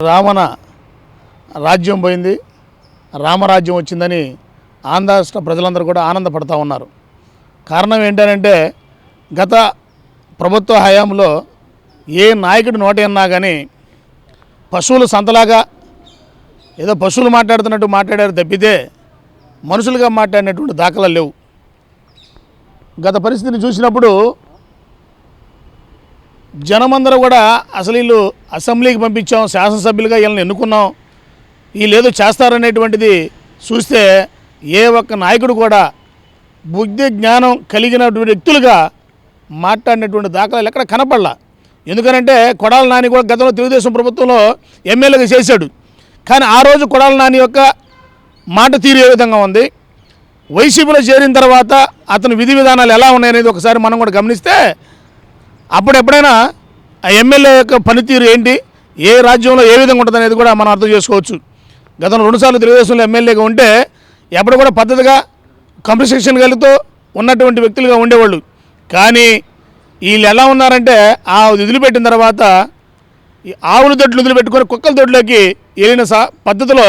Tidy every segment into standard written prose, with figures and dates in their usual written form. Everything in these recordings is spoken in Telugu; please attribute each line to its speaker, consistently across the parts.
Speaker 1: రావణ రాజ్యం పోయింది, రామరాజ్యం వచ్చిందని ఆంధ్ర రాష్ట్ర ప్రజలందరూ కూడా ఆనందపడతా ఉన్నారు. కారణం ఏంటంటే గత ప్రభుత్వ హయాంలో ఏ నాయకుడి నోట అన్నా కానీ పశువులు సంతలాగా ఏదో పశువులు మాట్లాడుతున్నట్టు మాట్లాడారు తప్పితే మనుషులుగా మాట్లాడినటువంటి దాఖలాలు లేవు. గత పరిస్థితిని చూసినప్పుడు జనమందరూ కూడా అసలు వీళ్ళు అసెంబ్లీకి పంపించాం, శాసనసభ్యులుగా వీళ్ళని ఎన్నుకున్నాం, వీళ్ళు ఏదో చేస్తారనేటువంటిది చూస్తే ఏ ఒక్క నాయకుడు కూడా బుద్ధి జ్ఞానం కలిగినటువంటి వ్యక్తులుగా మాట్లాడినటువంటి దాఖలాలు ఎక్కడ కనపడలా. ఎందుకనంటే కొడాల నాని కూడా గతంలో తెలుగుదేశం ప్రభుత్వంలో ఎమ్మెల్యేగా చేశాడు. కానీ ఆ రోజు కొడాల నాని యొక్క మాట తీరు ఏ విధంగా ఉంది, వైసీపీలో చేరిన తర్వాత అతని విధి విధానాలు ఎలా ఉన్నాయనేది ఒకసారి మనం కూడా గమనిస్తే అప్పుడు ఎప్పుడైనా ఆ ఎమ్మెల్యే యొక్క పనితీరు ఏంటి, ఏ రాజ్యంలో ఏ విధంగా ఉంటుంది అనేది కూడా మనం అర్థం చేసుకోవచ్చు. గతంలో 2 సార్లు తెలుగుదేశంలో ఎమ్మెల్యేగా ఉంటే ఎప్పుడు కూడా పద్ధతిగా క్రమశిక్షణ కలిగితో ఉన్నటువంటి వ్యక్తులుగా ఉండేవాళ్ళు. కానీ వీళ్ళు ఎలా ఉన్నారంటే ఆ వదిలిపెట్టిన తర్వాత ఈ ఆవుల దొడ్లు వదిలిపెట్టుకొని కుక్కల దొడ్లోకి వెళ్ళిన పద్ధతిలో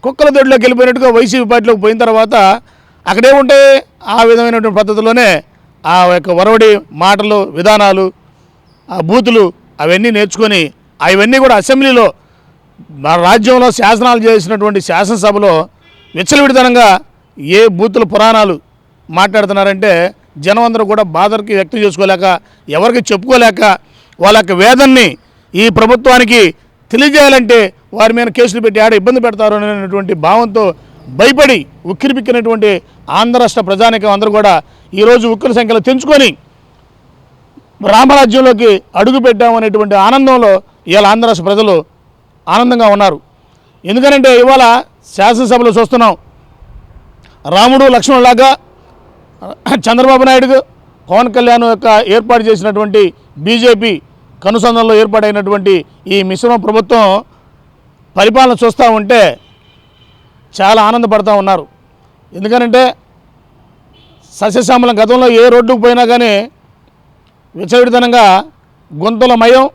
Speaker 1: కుక్కల దొడ్లోకి వెళ్ళిపోయినట్టుగా వైసీపీ పార్టీలోకి పోయిన తర్వాత అక్కడేముంటాయి ఆ విధమైనటువంటి పద్ధతిలోనే ఆ యొక్క వరవడి మాటలు, విధానాలు, ఆ బూతులు అవన్నీ నేర్చుకొని అవన్నీ కూడా అసెంబ్లీలో మన రాజ్యంలో శాసనాలు చేసినటువంటి శాసనసభలో విచ్చలవిడితనంగా ఏ బూతుల పురాణాలు మాట్లాడుతున్నారంటే జనం అందరూ కూడా బాధకి వ్యక్తం చేసుకోలేక, ఎవరికి చెప్పుకోలేక, వాళ్ళ యొక్క వేదనని ఈ ప్రభుత్వానికి తెలియజేయాలంటే వారి మీద కేసులు పెట్టి ఆడ ఇబ్బంది పెడతారు అనేటువంటి భావంతో భయపడి ఉక్కిరిబిక్కినటువంటి ఆంధ్ర రాష్ట్ర ప్రజానీకం అందరూ కూడా ఈరోజు ఉక్కుల సంఖ్యలో తెంచుకొని రామరాజ్యంలోకి అడుగు పెట్టామనేటువంటి ఆనందంలో ఇవాళ ఆంధ్ర రాష్ట్ర ప్రజలు ఆనందంగా ఉన్నారు. ఎందుకంటే ఇవాళ శాసనసభలో చూస్తున్నాం, రాముడు లక్ష్మణులాగా చంద్రబాబు నాయుడు పవన్ కళ్యాణ్ యొక్క ఏర్పాటు చేసినటువంటి బీజేపీ కనుసంధంలో ఏర్పాటైనటువంటి ఈ మిశ్రమ ప్రభుత్వం పరిపాలన చూస్తూ ఉంటే చాలా ఆనందపడుతూ ఉన్నారు. ఎందుకనంటే సస్యశ్యామలం గతంలో ఏ రోడ్డుకు పోయినా కానీ విచ్చలవిడితనంగా గుంతల మయం,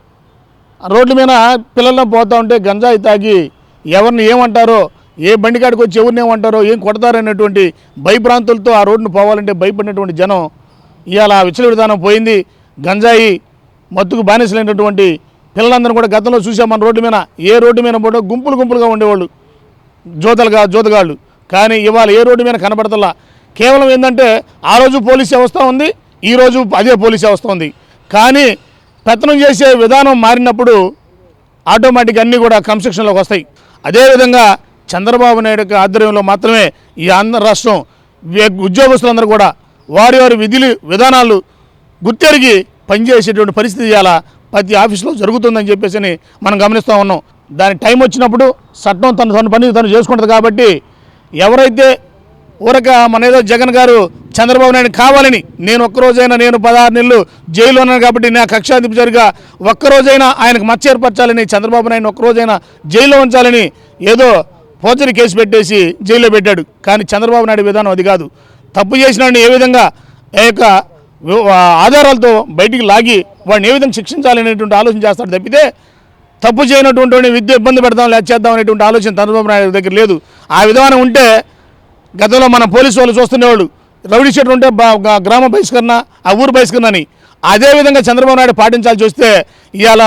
Speaker 1: రోడ్ల మీద పిల్లల్లో పోతూ ఉంటే గంజాయి తాగి ఎవరిని ఏమంటారో, ఏ బండికాడికి వచ్చి ఎవరిని ఏమంటారో, ఏం కొడతారనేటువంటి భయభ్రాంతులతో ఆ రోడ్డును పోవాలంటే భయపడినటువంటి జనం ఇవాళ విచ్చలవిడితనం పోయింది. గంజాయి మత్తుకు బానిసలైనటువంటి పిల్లలందరూ కూడా గతంలో చూసాం మన రోడ్డు మీద. ఏ రోడ్డు మీద పోవడం గుంపులు గుంపులుగా ఉండేవాళ్ళు జోతగాళ్ళు. కానీ ఇవాళ ఏ రోడ్డు మీద కనబడతలా. కేవలం ఏంటంటే ఆ రోజు పోలీస్ వ్యవస్థ ఉంది, ఈరోజు అదే పోలీస్ వ్యవస్థ ఉంది. కానీ పెత్తనం చేసే విధానం మారినప్పుడు ఆటోమేటిక్ అన్నీ కూడా క్రమశిక్షణలోకి వస్తాయి. అదేవిధంగా చంద్రబాబు నాయుడు యొక్క ఆధ్వర్యంలో మాత్రమే ఈ ఆంధ్ర రాష్ట్రం ఉద్యోగస్తులందరూ కూడా వారి విధులు విధానాలు గుర్తెరిగి పనిచేసేటువంటి పరిస్థితి ఇవాళ ప్రతి ఆఫీసులో జరుగుతుందని చెప్పేసి మనం గమనిస్తూ ఉన్నాం. దాని టైం వచ్చినప్పుడు చట్టం తన పని తను చేసుకుంటుంది. కాబట్టి ఎవరైతే ఊరక మనేదో జగన్ గారు చంద్రబాబు నాయుడు కావాలని నేను 16 నెలలు జైల్లో ఉన్నాను కాబట్టి నా కక్షాధిపతిగా ఒక్కరోజైనా ఆయనకు మచ్చ ఏర్పరచాలని, చంద్రబాబు నాయుడు ఒక్కరోజైనా జైల్లో ఉంచాలని ఏదో పోచరి కేసు పెట్టేసి జైల్లో పెట్టాడు. కానీ చంద్రబాబు నాయుడు విధానం అది కాదు. తప్పు చేసిన ఏ విధంగా యొక్క ఆధారాలతో బయటికి లాగి వాడిని ఏ విధంగా శిక్షించాలనేటువంటి ఆలోచన చేస్తాడు తప్పితే తప్పు చేయనటువంటి విద్య ఇబ్బంది పెడదాం చేద్దాం అనేటువంటి ఆలోచన చంద్రబాబు నాయుడు దగ్గర లేదు. ఆ విధానం ఉంటే గతంలో మన పోలీసు వాళ్ళు చూస్తునేవాళ్ళు రౌడీ షీటర్ ఉంటే గ్రామ బహిష్కరణ, ఆ ఊరు బహిష్కరణ అని. అదేవిధంగా చంద్రబాబు నాయుడు పాటించాల్సి వస్తే ఇవాళ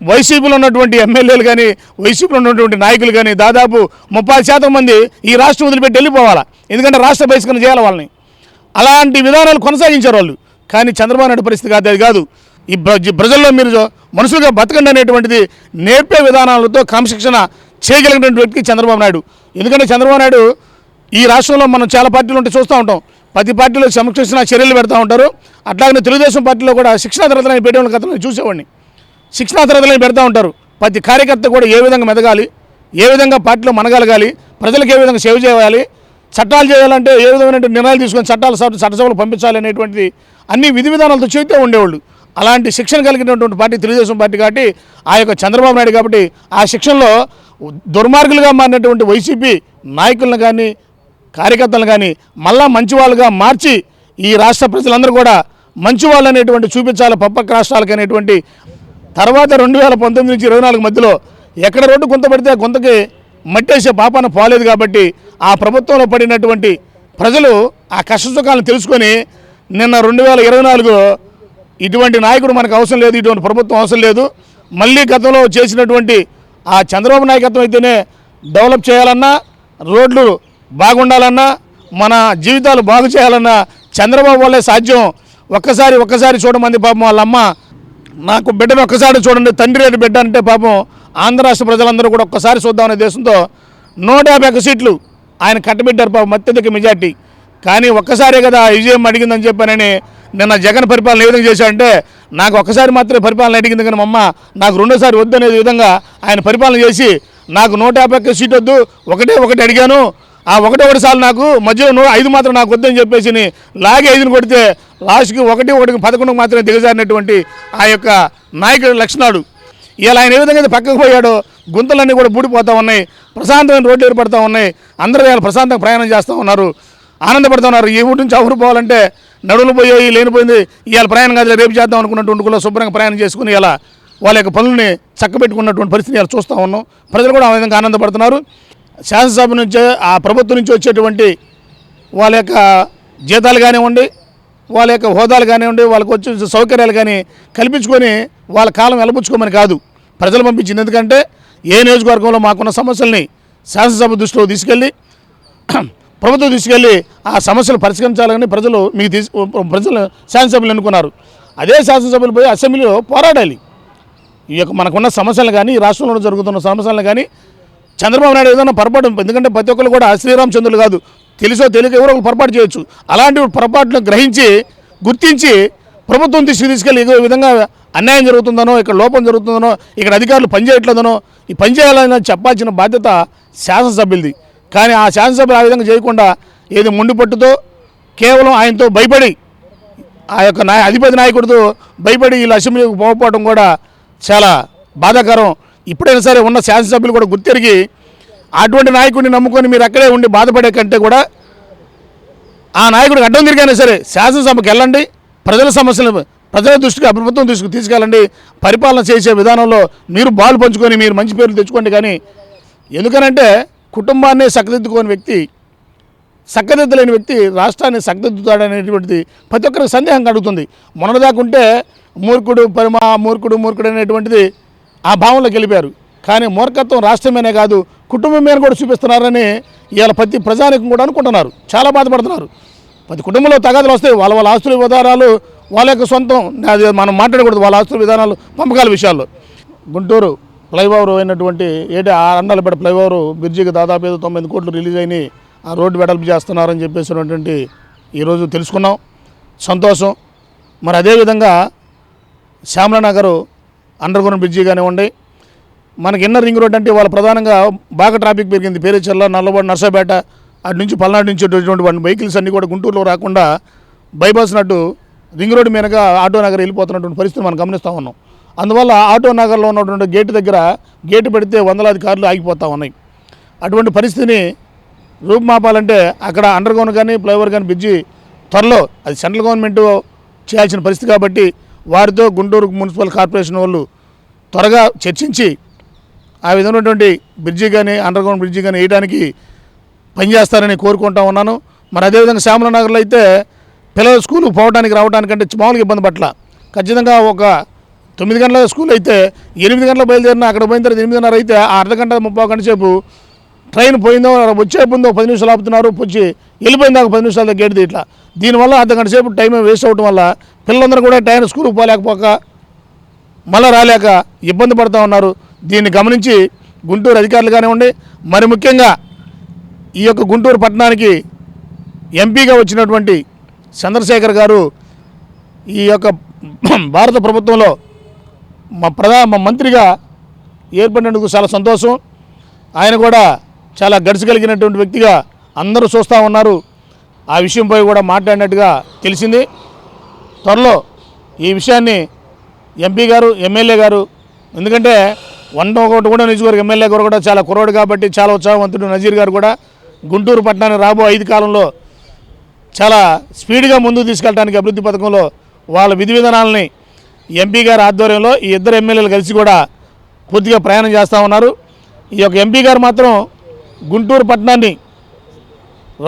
Speaker 1: వైసీపీలో ఉన్నటువంటి ఎమ్మెల్యేలు కానీ, వైసీపీలో ఉన్నటువంటి నాయకులు కానీ దాదాపు 30% మంది ఈ రాష్ట్రం వదిలిపెట్టి వెళ్ళిపోవాలా. ఎందుకంటే రాష్ట్ర బహిష్కరణ చేయాలి వాళ్ళని. అలాంటి విధానాలు కొనసాగించారు వాళ్ళు. కానీ చంద్రబాబు నాయుడు పరిస్థితి అది కాదు. ఈ ప్రజల్లో మీరు మనుషులుగా బతకండి అనేటువంటిది నేర్పే విధానాలతో క్రమశిక్షణ చేయగలిగినటువంటి వ్యక్తి చంద్రబాబు నాయుడు. ఎందుకంటే చంద్రబాబు నాయుడు ఈ రాష్ట్రంలో మనం చాలా పార్టీలు ఉంటే చూస్తూ ఉంటాం, ప్రతి పార్టీలో సంరక్షణ చర్యలు పెడతా ఉంటారు. అట్లాగనే తెలుగుదేశం పార్టీలో కూడా శిక్షణా తరగతులను పెట్టేవాళ్ళని గతంలో చూసేవాడిని. శిక్షణా తరగతులను పెడతా ఉంటారు. ప్రతి కార్యకర్త కూడా ఏ విధంగా మెదగాలి, ఏ విధంగా పార్టీలో మనగలగాలి, ప్రజలకు ఏ విధంగా సేవ చేయాలి, చట్టాలు చేయాలంటే ఏ విధమైన నిర్ణయాలు తీసుకొని చట్టసభలు పంపించాలి అనేటువంటిది అన్ని విధి విధానాలతో చెబుతూ ఉండేవాళ్ళు. అలాంటి శిక్షణ కలిగినటువంటి పార్టీ తెలుగుదేశం పార్టీ కాబట్టి ఆ యొక్క చంద్రబాబు నాయుడు కాబట్టి ఆ శిక్షణలో దుర్మార్గులుగా మారినటువంటి వైసీపీ నాయకులను కానీ కార్యకర్తలను కానీ మళ్ళా మంచివాళ్ళుగా మార్చి ఈ రాష్ట్ర ప్రజలందరూ కూడా మంచివాళ్ళు అనేటువంటి చూపించాలి పక్క రాష్ట్రాలకు అనేటువంటి తర్వాత 2019 నుంచి 24 మధ్యలో ఎక్కడ రోడ్డు గుంత పడితే ఆ గుంతకి మట్టేసే పాపాన పోలేదు. కాబట్టి ఆ ప్రభుత్వంలో పడినటువంటి ప్రజలు ఆ కష్టసుఖాలను తెలుసుకొని నిన్న 2024 ఇటువంటి నాయకుడు మనకు అవసరం లేదు, ఇటువంటి ప్రభుత్వం అవసరం లేదు, మళ్ళీ గతంలో చేసినటువంటి ఆ చంద్రబాబు నాయకత్వం అయితేనే డెవలప్ చేయాలన్నా, రోడ్లు బాగుండాలన్నా, మన జీవితాలు బాగు చేయాలన్నా చంద్రబాబు వల్లే సాధ్యం. ఒక్కసారి చూడమంది పాపం వాళ్ళ అమ్మ, నాకు బిడ్డను ఒక్కసారి చూడండి, తండ్రి లేని బిడ్డ అంటే పాపం ఆంధ్ర రాష్ట్ర ప్రజలందరూ కూడా ఒక్కసారి చూద్దామనే దేశంతో 151 సీట్లు ఆయన కట్టబెట్టారు పాపం, అత్యధిక మెజార్టీ. కానీ ఒక్కసారే కదా విజయం అడిగిందని చెప్పానని నిన్న జగన్ పరిపాలన ఏ విధంగా చేశాడంటే, నాకు ఒక్కసారి మాత్రమే పరిపాలన అడిగింది కానీ మా అమ్మ నాకు రెండోసారి వద్దనే విధంగా ఆయన పరిపాలన చేసి, నాకు 151 సీట్ వద్దు, ఒకటే అడిగాను, ఆ ఒకటి సార్లు నాకు మధ్యలో 5 మాత్రం నాకు వద్దని చెప్పేసి లాగే 5ని కొడితే లాస్ట్కి 11 మాత్రమే దిగజారినటువంటి ఆ యొక్క నాయకుడి లక్షణాలు. ఇలా ఆయన ఏ విధంగా అయితే పక్కకు పోయాడో గుంతలన్నీ కూడా బూడిపోతూ ఉన్నాయి, ప్రశాంతమైన రోడ్లు ఏర్పడుతూ ఉన్నాయి, అందరూ ఇలా ప్రశాంతంగా ప్రయాణం చేస్తూ ఉన్నారు, ఆనందపడుతూ ఉన్నారు. ఈ ఊరి నుంచి ఆ ఊరు పోవాలంటే నడువులు పోయి లేనిపోయింది, ఇవాళ ప్రయాణం కాదు రేపు చేద్దాం అనుకున్నటువంటి కూడా శుభ్రంగా ప్రయాణం చేసుకుని ఇలా వాళ్ళ యొక్క పనుల్ని చక్కబెట్టుకున్నటువంటి పరిస్థితిని ఇలా చూస్తూ ఉన్నాం. ప్రజలు కూడా ఆ విధంగా ఆనందపడుతున్నారు. శాసనసభ నుంచి ఆ ప్రభుత్వం నుంచి వచ్చేటువంటి వాళ్ళ యొక్క జీతాలు కానివ్వండి, వాళ్ళ యొక్క హోదాలు కానివ్వండి, వాళ్ళకి వచ్చే సౌకర్యాలు కానీ కల్పించుకొని వాళ్ళ కాలం వెలబుచ్చుకోమని కాదు ప్రజలు పంపించింది. ఎందుకంటే ఏ నియోజకవర్గంలో మాకున్న సమస్యల్ని శాసనసభ దృష్టిలో తీసుకెళ్ళి ప్రభుత్వం తీసుకెళ్ళి ఆ సమస్యలు పరిష్కరించాలని ప్రజలు ప్రజలు శాసనసభ్యులు ఎన్నుకున్నారు. అదే శాసనసభ్యులు పోయి అసెంబ్లీలో పోరాడాలి. ఈ యొక్క మనకున్న సమస్యలు కానీ, ఈ రాష్ట్రంలో జరుగుతున్న సమస్యలను కానీ చంద్రబాబు నాయుడు ఏదైనా పొరపాటు, ఎందుకంటే ప్రతి ఒక్కరు కూడా శ్రీరామచంద్రులు కాదు, తెలుసో తెలియక ఎవరో పొరపాటు చేయొచ్చు. అలాంటి పొరపాటును గ్రహించి గుర్తించి ప్రభుత్వం తీసుకెళ్ళి ఏ విధంగా అన్యాయం జరుగుతుందనో, ఇక్కడ లోపం జరుగుతుందనో, ఇక్కడ అధికారులు పనిచేయట్లేదనో, ఈ పనిచేయాలని చెప్పాల్సిన బాధ్యత శాసనసభ్యులది. కానీ ఆ శాసనసభ్యులు ఆ విధంగా చేయకుండా ఏది మొండి పట్టుతో కేవలం ఆయనతో భయపడి, ఆ యొక్క అధిపతి నాయకుడితో భయపడి వీళ్ళు అసెంబ్లీకి పోకపోవడం కూడా చాలా బాధాకరం. ఇప్పుడైనా సరే ఉన్న శాసనసభ్యులు కూడా గుర్తెరిగి అటువంటి నాయకుడిని నమ్ముకొని మీరు అక్కడే ఉండి బాధపడే కంటే కూడా ఆ నాయకుడికి అడ్డం తిరిగైనా సరే శాసనసభకు వెళ్ళండి, ప్రజల సమస్యలు ప్రజల దృష్టికి ప్రభుత్వం తీసుకెళ్ళండి, పరిపాలన చేసే విధానంలో మీరు బాలు పంచుకొని మీరు మంచి పేర్లు తెచ్చుకోండి. కానీ ఎందుకనంటే కుటుంబాన్ని చక్కదిద్దుకోని వ్యక్తి, చక్కదిద్దలేని వ్యక్తి రాష్ట్రాన్ని చక్కదిద్దుతాడనేటువంటిది ప్రతి ఒక్కరికి సందేహం కలుగుతుంది. మొన్నదాకుంటే మూర్ఖుడు అనేటువంటిది ఆ భావంలోకి వెళ్ళిపోయారు. కానీ మూర్ఖత్వం రాష్ట్రమేనే కాదు కుటుంబం మీద కూడా చూపిస్తున్నారని ఇవాళ ప్రతి ప్రజానికం కూడా అనుకుంటున్నారు, చాలా బాధపడుతున్నారు. ప్రతి కుటుంబంలో తగాదులు వస్తాయి, వాళ్ళ ఆస్తుల విధానాలు వాళ్ళ యొక్క సొంతం, అది మనం మాట్లాడకూడదు. వాళ్ళ ఆస్తుల విధానాలు పంపకాల విషయాల్లో గుంటూరు ఫ్లైఓవర్ అయినటువంటి అండాలపేట ఫ్లైఓవర్ బ్రిడ్జికి దాదాపు 9 కోట్లు రిలీజ్ అయినాయి, ఆ రోడ్డు వెడల్పు చేస్తున్నారని చెప్పేసినటువంటి ఈరోజు తెలుసుకున్నాం, సంతోషం. మరి అదేవిధంగా శ్యామలానగర్ అండర్గ్రౌండ్ బ్రిడ్జి కానివ్వండి, మనకి ఇన్నర్ రింగ్ రోడ్ అంటే వాళ్ళ ప్రధానంగా బాగా ట్రాఫిక్ పెరిగింది. పేరేచర్ల, నల్లబడి, నర్సాపేట అటు నుంచి పల్నాడు నుంచి వచ్చేటువంటి వెహికల్స్ అన్నీ కూడా గుంటూరులో రాకుండా బైపాస్ నట్టు రింగ్ రోడ్డు మీదుగా ఆటో నగర్ వెళ్ళిపోతున్నటువంటి పరిస్థితి మనం గమనిస్తూ ఉన్నాం. అందువల్ల ఆటో నగర్లో ఉన్నటువంటి గేటు దగ్గర గేటు పెడితే వందలాది కార్లు ఆగిపోతూ ఉన్నాయి. అటువంటి పరిస్థితిని రూపుమాపాలంటే అక్కడ అండర్గ్రౌండ్ కానీ ఫ్లైఓవర్ కానీ బ్రిడ్జి త్వరలో అది సెంట్రల్ గవర్నమెంట్ చేయాల్సిన పరిస్థితి కాబట్టి వారితో గుంటూరు మున్సిపల్ కార్పొరేషన్ వాళ్ళు త్వరగా చర్చించి ఆ విధమైనటువంటి బ్రిడ్జి కానీ అండర్గ్రౌండ్ బ్రిడ్జి కానీ వేయడానికి పనిచేస్తారని కోరుకుంటా ఉన్నాను. మరి అదేవిధంగా శ్యామలానగర్లో అయితే పిల్లలు స్కూల్కి పోవడానికి రావడానికంటే మామూలుగా ఇబ్బంది పట్ల ఖచ్చితంగా ఒక 9 గంటల స్కూల్ అయితే 8 గంటలకు బయలుదేరిన అక్కడ పోయిన తర్వాత 8:30 అయితే ఆ అర్ధగంట 30 గంట సేపు ట్రైన్ పోయిందో వచ్చే ముందో 10 నిమిషాలు ఆపుతున్నారు, వచ్చి వెళ్ళిపోయింది ఒక 10 నిమిషాల గేట్ ఇట్లా. దీనివల్ల అర్ధగంట సేపు టైం వేస్ట్ అవ్వడం వల్ల పిల్లలందరూ కూడా టైం స్కూల్కి పోలేకపోక మళ్ళీ రాలేక ఇబ్బంది పడుతూ ఉన్నారు. దీన్ని గమనించి గుంటూరు అధికారులు కానివ్వండి, మరి ముఖ్యంగా ఈ యొక్క గుంటూరు పట్టణానికి ఎంపీగా వచ్చినటువంటి చంద్రశేఖర్ గారు ఈ యొక్క భారత ప్రభుత్వంలో మా మంత్రిగా ఏర్పడినందుకు చాలా సంతోషం. ఆయన కూడా చాలా గడిచి కలిగినటువంటి వ్యక్తిగా అందరూ చూస్తూ ఉన్నారు. ఆ విషయంపై కూడా మాట్లాడినట్టుగా తెలిసింది. త్వరలో ఈ విషయాన్ని ఎంపీ గారు, ఎమ్మెల్యే గారు, ఎందుకంటే 101 కూడా నియోజకవర్గ ఎమ్మెల్యే గారు కూడా చాలా కుర్రోడు కాబట్టి చాలా ఉత్సాహవంతుడు నజీర్ గారు కూడా గుంటూరు పట్టణాన్ని రాబో 5 కాలంలో చాలా స్పీడ్గా ముందుకు తీసుకెళ్ళడానికి అభివృద్ధి పథకంలో వాళ్ళ విధి విధానాలని ఎంపీ గారి ఆధ్వర్యంలో ఈ ఇద్దరు ఎమ్మెల్యేలు కలిసి కూడా పూర్తిగా ప్రయాణం చేస్తూ ఉన్నారు. ఈ యొక్క ఎంపీ గారు మాత్రం గుంటూరు పట్టణాన్ని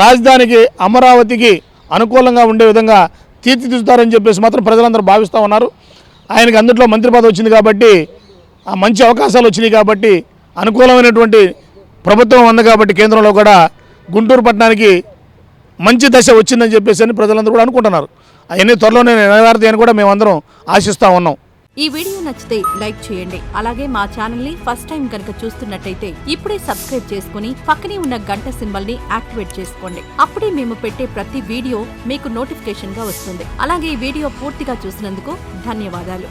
Speaker 1: రాజధానికి అమరావతికి అనుకూలంగా ఉండే విధంగా తీర్చిదిద్దుతారని చెప్పేసి మాత్రం ప్రజలందరూ భావిస్తూ ఉన్నారు. ఆయనకి అందులో మంత్రి పదవి వచ్చింది కాబట్టి, ఆ మంచి అవకాశాలు వచ్చినాయి కాబట్టి, అనుకూలమైనటువంటి ప్రభుత్వం ఉంది కాబట్టి కేంద్రంలో కూడా గుంటూరు పట్టణానికి మంచి దశ వచ్చిందని చెప్పేసి అని ప్రజలందరూ కూడా అనుకుంటున్నారు. అవన్నీ త్వరలోనే నెరవేరుతాయని కూడా మేమందరం ఆశిస్తూ ఉన్నాం.
Speaker 2: ఈ వీడియో నచ్చితే లైక్ చేయండి. అలాగే మా ఛానల్ ని ఫస్ట్ టైం కనుక చూస్తున్నట్టయితే ఇప్పుడే సబ్స్క్రైబ్ చేసుకుని పక్కనే ఉన్న గంట సింబల్ ని యాక్టివేట్ చేసుకోండి. అప్పుడే మేము పెట్టే ప్రతి వీడియో మీకు నోటిఫికేషన్ గా వస్తుంది. అలాగే ఈ వీడియో పూర్తిగా చూసినందుకు ధన్యవాదాలు.